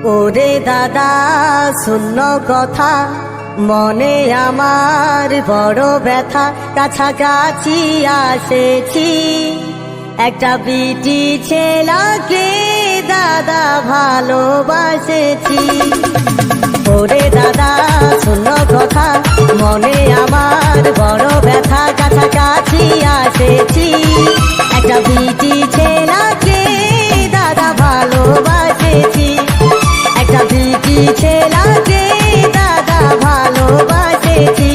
ওরে দাদা শূন্য কথা, মনে আমার বড় ব্যথা। কাছাকাছি আসেছি, একটা বিটি ছেলাকে দাদা ভালোবাসেছি। ওরে দাদা শূন্য কথা, মনে আমার বড় ব্যথা। কাছাকাছি আসেছি, একটা বিটি ছেলাকে দাদা ভালোবাসেছি। একটা বিটি ছেলাকে দাদা ভালোবাসেছি।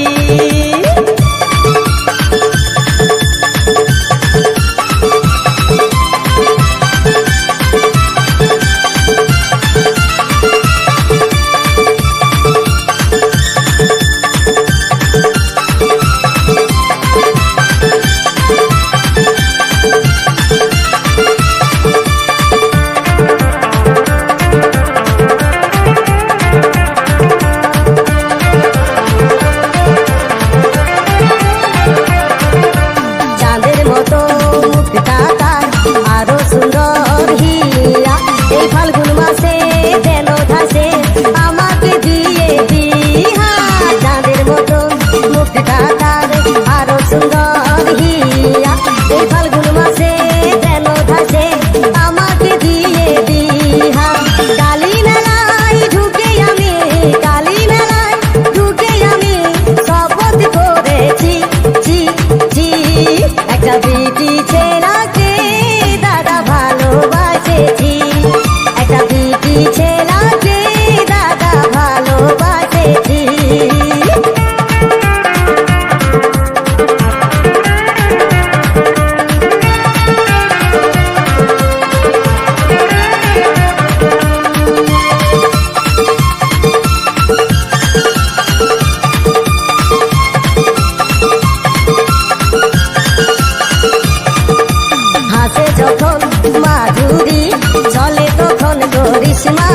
আরো সুন্দর হিয়া এই ফাল্গুন মাসে যেন ধাসে আমাকে দিয়ে দিহা। চাঁদের মতো মুখটা তার আরো সুন্দর হিয়া এই ফাল্গুন মাসে যেন ধাসে আমাকে দিয়ে দিহা। কালী মেলায় ঢুকে আমি, কালী মেলায় ঢুকে আমি শপথ করেছি জি জি, একটা বিটি ছেলাকে দাদা ভালোবাসেছি। একটা বিটি ছেলাকে দাদা ভালোবাসেছি। হাসে যখন মাধুরী, চলে তখন করিশ্মা।